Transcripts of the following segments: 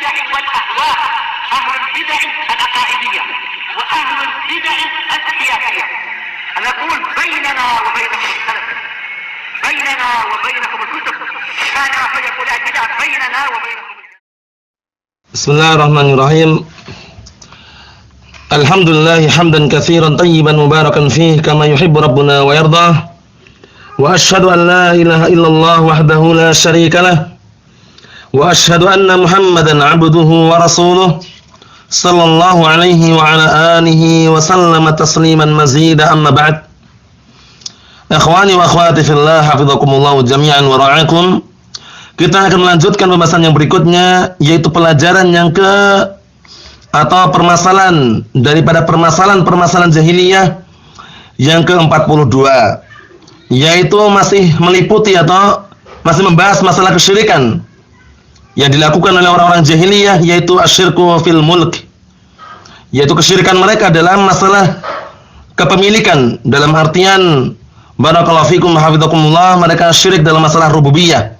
البدع والأهواء، أهل البدع العقائدية وأهل البدع السياسية. نقول بيننا وبينكم السلف، بيننا وبينكم الكتب، كان فيقول البدع بيننا وبينكم. Bismillahirrahmanirrahim. Alhamdulillah hamdan katsiran tayyiban mubarakan fihi kama yuhibbu rabbuna wa yardah. Wa asyhadu an la ilaha illallah wahdahu la syarika lah. Wa asyhadu anna Muhammadan 'abduhu wa rasuluh sallallahu alaihi wa ala alihi wa sallama tasliman mazida amma ba'd. Ikhwani wa akhwati fillah, hafizakumullah jami'an wa ra'akum. Kita akan melanjutkan pembahasan yang berikutnya, yaitu pelajaran yang atau permasalahan daripada permasalahan jahiliyah yang ke-42, yaitu masih meliputi atau masih membahas masalah kesyirikan yang dilakukan oleh orang-orang jahiliyah, yaitu asyirku fil mulk, yaitu kesyirikan mereka dalam masalah kepemilikan, dalam artian barakallahu fikum hafizakumullah, mereka syirik dalam masalah rububiyah.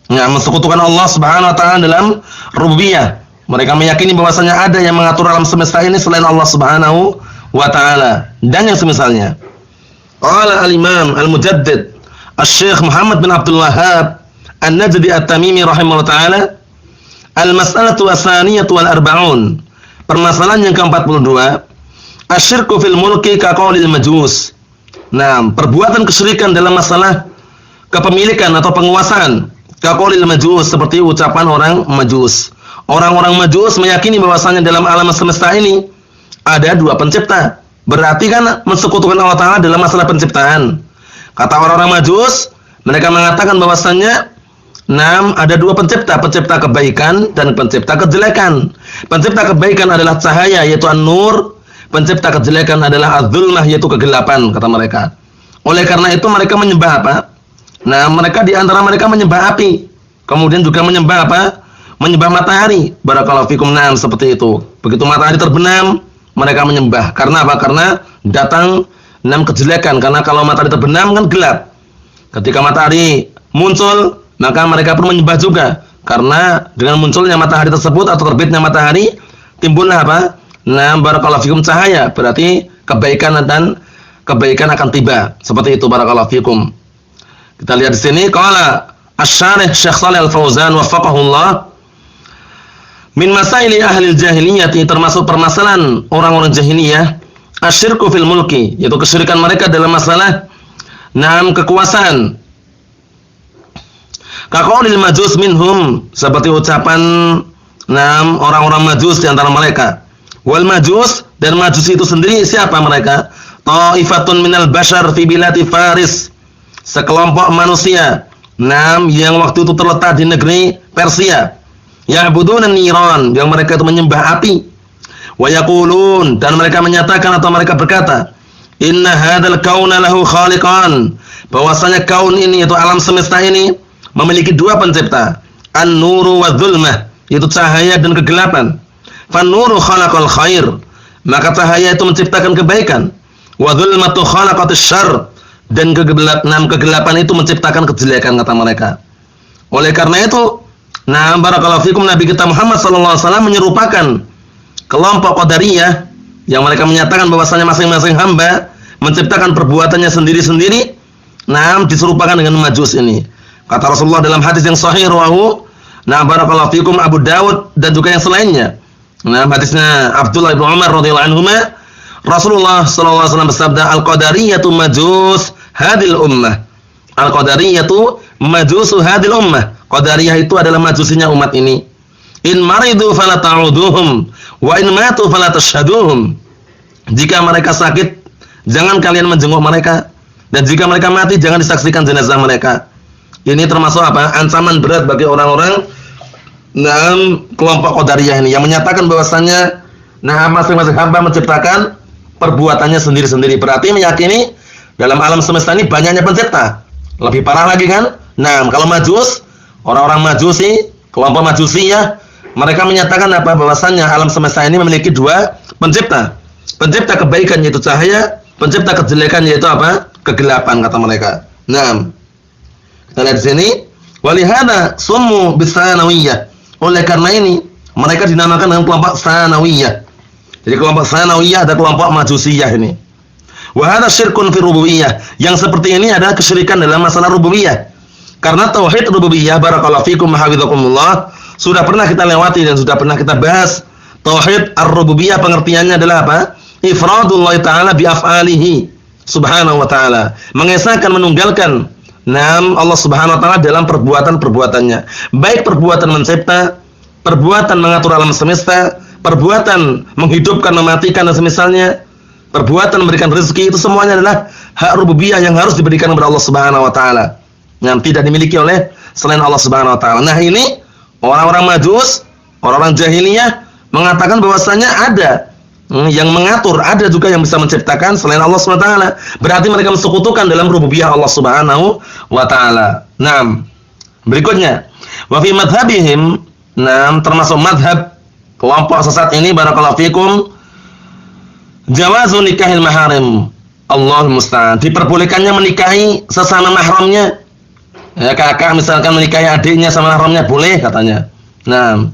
Ya, mensekutukan Allah Subhanahu wa taala dalam rububiyah. Mereka meyakini bahwasanya ada yang mengatur alam semesta ini selain Allah Subhanahu wa taala dan yang semisalnya. Qala al-Imam al-Mujaddid Asy-Syaikh Muhammad bin Abdul Wahhab An-Najdi At-Tamimi rahimahullah taala, al-mas'alatu as-saniyatu wal arba'un. Permasalahan yang ke-42, asyirku fil mulki ka qaulil majus. Nah, perbuatan kesyirikan dalam masalah kepemilikan atau penguasaan, kaqaulil majus, seperti ucapan orang majus. Orang-orang majus meyakini bahwasanya dalam alam semesta ini ada dua pencipta. Berarti kan mensekutukan Allah Ta'ala dalam masalah penciptaan. Kata orang-orang majus, mereka mengatakan bahwasanya ada dua pencipta, pencipta kebaikan dan pencipta kejelekan. Pencipta kebaikan adalah cahaya, yaitu an-nur. Pencipta kejelekan adalah az-zulmah, yaitu kegelapan, kata mereka. Oleh karena itu mereka menyembah apa? Mereka di antara mereka menyembah api. Kemudian juga menyembah apa? Menyembah matahari. Barakallahu fikum. Seperti itu. Begitu matahari terbenam, mereka menyembah. Karena apa? Karena datang kejelekan. Karena kalau matahari terbenam kan gelap. Ketika matahari muncul, maka mereka pun menyembah juga. Karena dengan munculnya matahari tersebut atau terbitnya matahari, timbullah apa? Barakallahu fikum, cahaya. Berarti kebaikan dan kebaikan akan tiba. Seperti itu, barakallahu fikum. Kita lihat di sini, qala Asy-Syarih Syekh Shalih Al-Fauzan waffaqahullah, min masaili ahli jahiliyah, termasuk permasalahan orang-orang jahiliyah, asyirku fil mulki, yaitu kesyirikan mereka dalam masalah kekuasaan. Kaqaulil majus minhum, seperti ucapan orang-orang majus di antara mereka. Wal majus, dan majus itu sendiri siapa mereka? Ta'ifatun minal bashar fi bilati Faris, sekelompok manusia yang waktu itu terletak di negeri Persia. Ya'budun niran, yang mereka itu menyembah api. Wa yaqulun, dan mereka menyatakan atau mereka berkata, inna hadzal kauna lahu khaliqan, bahwasanya kaun ini, yaitu alam semesta ini, memiliki dua pencipta, an-nuru wa dzulmah, yaitu cahaya dan kegelapan. Fan-nuru khalaqal khair, maka cahaya itu menciptakan kebaikan. Wa dzulmatu khalaqatis syarr, dan kegelapan itu menciptakan kejelekan, kata mereka. Oleh karena itu, barakallahu fikum, Nabi kita Muhammad sallallahu alaihi wasallam menyerupakan kelompok Qadariyah yang mereka menyatakan bahwasanya masing-masing hamba menciptakan perbuatannya sendiri-sendiri, diserupakan dengan Majus ini. Kata Rasulullah dalam hadis yang sahih rawahu barakallahu fikum Abu Dawud dan juga yang selainnya. Hadisnya Abdullah bin Umar radhiyallahu anhuma, Rasulullah sallallahu alaihi wasallam bersabda, al-qadariyatu majus hadil ummah. Al-qadariyatu majusu hadil ummah. Qadariyah itu adalah majusinya umat ini. In maridu fala ta'uduhum wa in matu fala tashhaduhum. Jika mereka sakit, jangan kalian menjenguk mereka, dan jika mereka mati, jangan disaksikan jenazah mereka. Ini termasuk apa? Ancaman berat bagi orang-orang kelompok Qadariyah ini yang menyatakan bahwasanya masing-masing hamba menciptakan perbuatannya sendiri-sendiri. Berarti meyakini dalam alam semesta ini banyaknya pencipta. Lebih parah lagi kan? Kalau Majus, orang-orang Majusi, kelompok Majusi ya, mereka menyatakan apa? Bahwasanya alam semesta ini memiliki dua pencipta. Pencipta kebaikan yaitu cahaya, pencipta kejelekan yaitu apa? Kegelapan, kata mereka. Kita lihat di sini, walihada summu bisanawiyah. Oleh karena ini Mereka dinamakan dengan kelompok Tsanawiyah. Jadi kelompok Tsanawiyah ada kelompok Majusiyah ini. Wa hadza syirkun fi rububiyah. Yang seperti ini adalah kesyirikan dalam masalah rububiyah. Karena tauhid rububiyah, barakallahu fikum hafizakumullah, sudah pernah kita lewati dan sudah pernah kita bahas. Tauhid ar-rububiyah pengertiannya adalah apa? Ifradullah ta'ala bi af'alihi subhanahu wa ta'ala. Mengesahkan, menunggalkan Allah subhanahu wa ta'ala dalam perbuatan-perbuatannya. Baik perbuatan mencipta, perbuatan mengatur alam semesta, perbuatan menghidupkan, mematikan dan semisalnya, perbuatan memberikan rezeki, itu semuanya adalah hak rububiyah yang harus diberikan kepada Allah subhanahu wa ta'ala, yang tidak dimiliki oleh selain Allah subhanahu wa ta'ala. Nah ini orang-orang Majus, orang-orang jahiliyah mengatakan bahwasanya ada yang mengatur, ada juga yang bisa menciptakan selain Allah subhanahu wa ta'ala. Berarti mereka mensekutukan dalam rububiyah Allah subhanahu wa ta'ala. Nah, berikutnya, wa fi madhabihim, nah, termasuk madhab kelompok sesat ini, barakallahu fikum, jawazu nikahil maharim, Allahul musta'an, diperbolehkannya menikahi sesama mahramnya. Ya, kakak misalkan menikahi adiknya sama mahramnya, boleh katanya. Nah,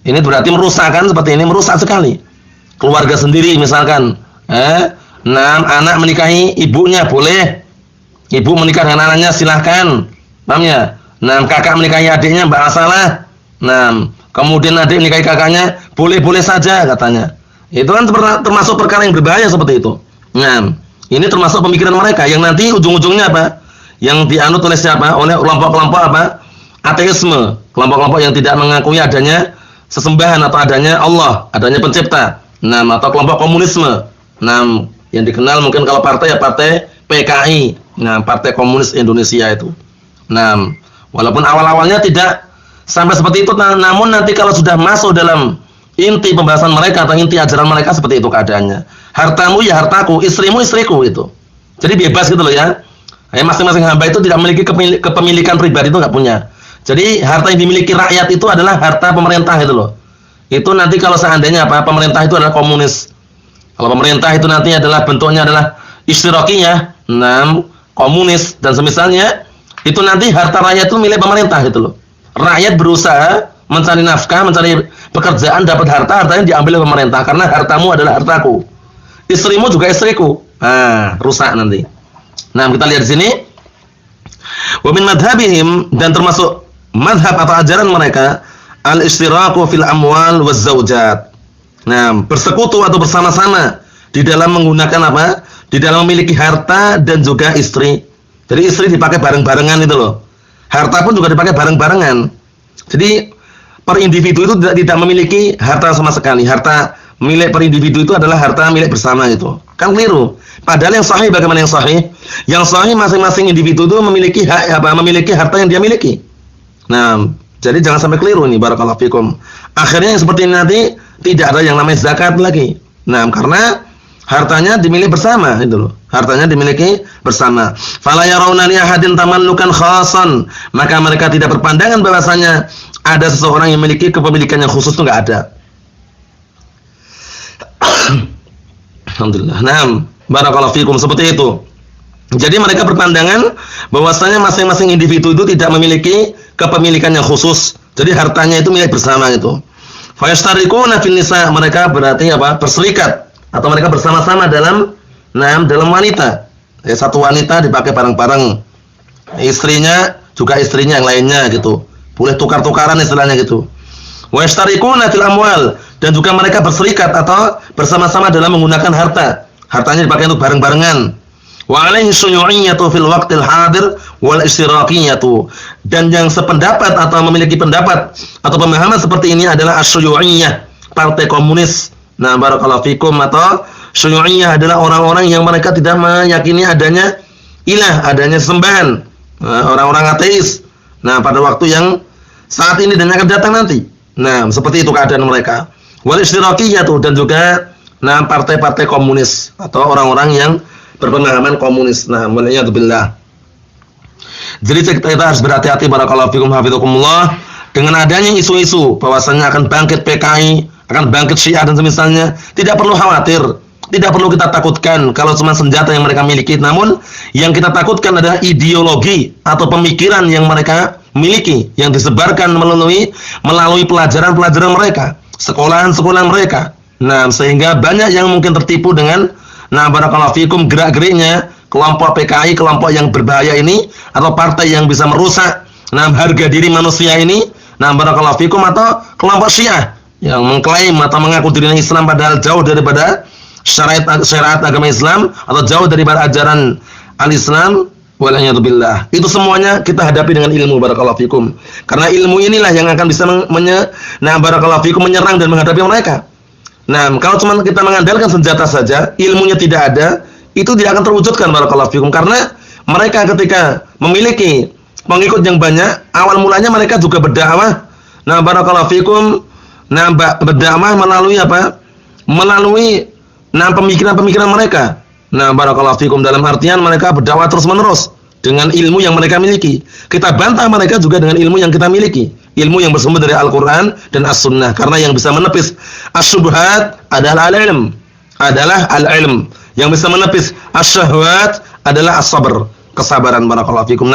ini berarti merusak kan, seperti ini merusak sekali. Keluarga sendiri misalkan, anak menikahi ibunya boleh, ibu menikah dengan anaknya silahkan, paham ya? Nah, kakak menikahi adiknya enggak masalah. Nah, kemudian adik menikahi kakaknya boleh-boleh saja katanya. Itu kan termasuk perkara yang berbahaya seperti itu. Nah, ini termasuk pemikiran mereka yang nanti ujung-ujungnya apa? Yang dianut oleh siapa? Oleh kelompok-kelompok apa? Ateisme, kelompok-kelompok yang tidak mengakui adanya sesembahan atau adanya Allah, adanya pencipta. Nah, atau kelompok komunisme. Nah, yang dikenal mungkin kalau partai ya partai PKI. Nah, Partai Komunis Indonesia itu. Nah, walaupun awal-awalnya tidak sampai seperti itu, namun nanti kalau sudah masuk dalam inti pembahasan mereka atau inti ajaran mereka seperti itu keadaannya. Hartamu ya hartaku, istrimu istriku itu. Jadi bebas gitu loh ya. Masing-masing hamba itu tidak memiliki kepemilikan pribadi, itu nggak punya. Jadi harta yang dimiliki rakyat itu adalah harta pemerintah itu loh. Itu nanti kalau seandainya apa, pemerintah itu adalah komunis. Kalau pemerintah itu nanti adalah bentuknya adalah istirakiyah, komunis dan semisalnya, itu nanti harta rakyat itu milik pemerintah gitu loh. Rakyat berusaha mencari nafkah, mencari pekerjaan, dapat harta, hartanya diambil oleh pemerintah karena hartamu adalah hartaku. Istrimu juga istriku. Nah, rusak nanti. Nah, kita lihat di sini. Wa min madhabihim, dan termasuk madhab atau ajaran mereka, al-istiraku fil amwal waz zaujat. Nah, bersekutu atau bersama-sama di dalam menggunakan apa? Di dalam memiliki harta dan juga istri. Jadi istri dipakai bareng-barengan itu loh. Harta pun juga dipakai bareng-barengan. Jadi per individu itu tidak memiliki harta sama sekali. Harta milik per individu itu adalah harta milik bersama itu. Kan keliru. Padahal yang sahih bagaimana yang sahih? Yang sahih masing-masing individu itu memiliki hak memiliki harta yang dia miliki. Nah, jadi jangan sampai keliru ini, barakallahu fikum. Akhirnya yang seperti ini nanti tidak ada yang namanya zakat lagi. Nah, karena hartanya dimiliki bersama itu loh. Hartanya dimiliki bersama. Fala yarawna li ahadin tamallukan khasan, maka mereka tidak berpandangan bahwasanya ada seseorang yang memiliki kepemilikan yang khusus, itu enggak ada. Alhamdulillah. Naam, barakallahu fikum, seperti itu. Jadi mereka berpandangan bahwasanya masing-masing individu itu tidak memiliki kepemilikan yang khusus. Jadi hartanya itu milik bersama itu. Fa yashtariquna fil nisa, mereka berarti apa? Berserikat atau mereka bersama-sama dalam dalam wanita. Satu wanita dipakai bareng-bareng. Istrinya juga istrinya yang lainnya gitu. Boleh tukar-tukaran istilahnya gitu. Wa yashtariquna fil amwal, dan juga mereka berserikat atau bersama-sama dalam menggunakan harta. Hartanya dipakai untuk bareng-barengan. Wa alaihi syuyu'iyyatu fil waqtil hadir wal istiraqiyyatu, dan yang sependapat atau memiliki pendapat atau pemahaman seperti ini adalah asyuyu'iyyah, partai komunis. Nah, barakallahu fikum, atau syuyu'iyyah adalah orang-orang yang mereka tidak meyakini adanya ilah, adanya sembahan, orang-orang ateis. Nah, pada waktu yang saat ini dan akan datang nanti. Nah, seperti itu keadaan mereka. Wal istiraqiyyatu, dan juga partai-partai komunis atau orang-orang yang berpemahaman komunis. Nah, waliyadzubillah. Jadi kita harus berhati-hati, barakallahu fikum hafizakumullah, dengan adanya isu-isu bahwasanya akan bangkit PKI, akan bangkit Syiah dan semisalnya. Tidak perlu khawatir, tidak perlu kita takutkan kalau cuma senjata yang mereka miliki. Namun yang kita takutkan adalah ideologi atau pemikiran yang mereka miliki, yang disebarkan melalui pelajaran-pelajaran mereka. sekolahan-sekolahan mereka. Nah, sehingga banyak yang mungkin tertipu dengan barakallahu fikum gerak-geriknya kelompok PKI, kelompok yang berbahaya ini atau partai yang bisa merusak harga diri manusia ini. Barakallahu fikum atau kelompok Syiah yang mengklaim atau mengaku dirinya Islam padahal jauh daripada syariat agama Islam atau jauh daripada ajaran al-Islam. Wal'iyadzubillah. Itu semuanya kita hadapi dengan ilmu, barakallahu fikum. Karena ilmu inilah yang akan bisa barakallahu fikum menyerang dan menghadapi mereka. Kalau cuma kita mengandalkan senjata saja, ilmunya tidak ada, itu tidak akan terwujudkan, barakallahu fikum. Karena mereka ketika memiliki pengikut yang banyak, awal mulanya mereka juga berdakwah. Barakallahu fikum, berdakwah melalui apa? Melalui pemikiran-pemikiran mereka. Barakallahu fikum, dalam artian mereka berdakwah terus-menerus dengan ilmu yang mereka miliki. Kita bantah mereka juga dengan ilmu yang kita miliki, ilmu yang bersumber dari Al-Qur'an dan As-Sunnah. Karena yang bisa menepis as-syubhat adalah al-ilm, Yang bisa menepis as-syahwat adalah as-sabr, kesabaran, barakallahu fikum.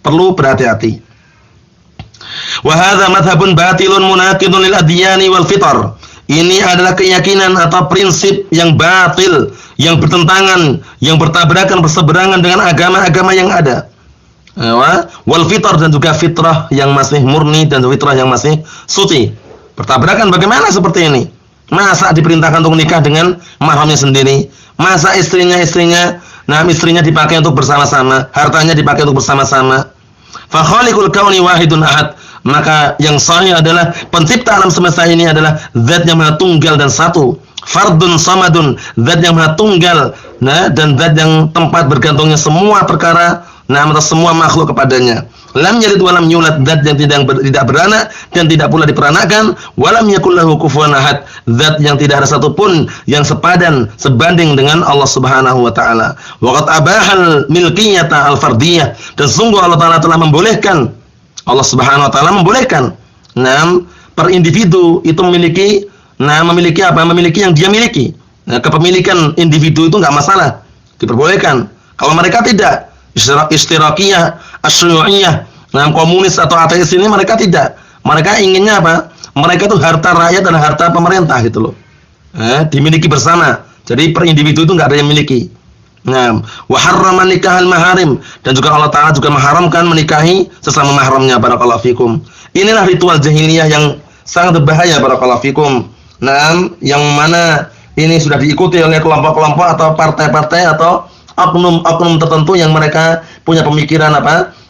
Perlu berhati-hati. Wa hadza madhhabun batilun munaqidun lil adyani wal fitar. Ini adalah keyakinan atau prinsip yang batil, yang bertentangan, yang bertabrakan, berseberangan dengan agama-agama yang ada. Wal fitar, dan juga fitrah yang masih murni dan fitrah yang masih suci. Bertabrakan bagaimana seperti ini? Masa diperintahkan untuk nikah dengan mahramnya sendiri? Masa istrinya dipakai untuk bersama-sama, hartanya dipakai untuk bersama-sama? Fa khaliqul kauni wahidun ahad. Maka yang sahih adalah pencipta alam semesta ini adalah zat yang maha tunggal dan satu, fardun samadun, zat yang maha tunggal, dan zat yang tempat bergantungnya semua perkara, atau semua makhluk kepadanya. Lam yalid wa lam yulad, zat yang tidak beranak dan tidak pula diperanakan. Walam yakul lahu kufuwan ahad, zat yang tidak ada satupun yang sebanding dengan Allah Subhanahu wa taala. Wa qad abahal milkiyata al-fardiyah, dan sungguh Allah taala telah membolehkan, Allah Subhanahu wa taala membolehkan per individu itu memiliki memiliki yang dia miliki. Kepemilikan individu itu enggak masalah, diperbolehkan. Kalau mereka tidak, istirakiyah, asyu'iyah, komunis atau ateis ini mereka tidak. Mereka inginnya apa? Mereka itu harta rakyat adalah harta pemerintah gitu loh. Dimiliki bersama. Jadi per individu itu enggak ada yang miliki. Wa harrama nikahal maharim, dan juga Allah taala juga mengharamkan menikahi sesama mahramnya, barakallahu fikum. Inilah ritual jahiliyah yang sangat berbahaya, barakallahu fikum. Yang mana ini sudah diikuti oleh kelompok-kelompok atau partai-partai atau oknum-oknum tertentu yang mereka punya pemikiran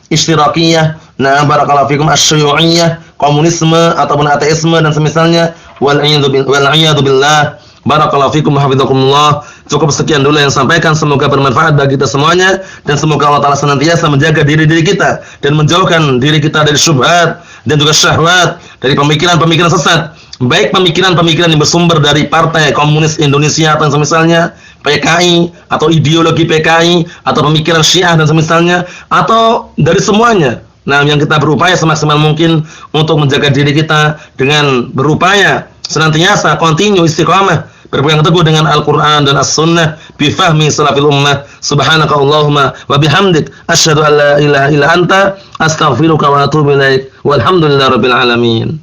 istirakiyah, barakallahu fikum, asyu'iyah, komunisme ataupun ateisme dan semisalnya. Wal a'yadu billah. Barakallahu fikum wa hafizakumullah. Cukup sekian dulu yang sampaikan, semoga bermanfaat bagi kita semuanya, dan semoga Allah taala senantiasa menjaga diri-diri kita dan menjauhkan diri kita dari syubhat dan juga syahwat, dari pemikiran-pemikiran sesat, baik pemikiran-pemikiran yang bersumber dari Partai Komunis Indonesia atau semisalnya, PKI atau ideologi PKI atau pemikiran Syiah dan semisalnya, atau dari semuanya. Yang kita berupaya semaksimal mungkin untuk menjaga diri kita dengan berupaya senantiasa kontinu istiqamah, berpegang teguh dengan Al-Quran dan As-Sunnah, bifahmi salafil ummah. Subhanaka Allahumma wa bihamdik, asyhadu an la ilaha illa anta, astaghfiruka wa atubu ilaik, walhamdulillahi rabbil alamin.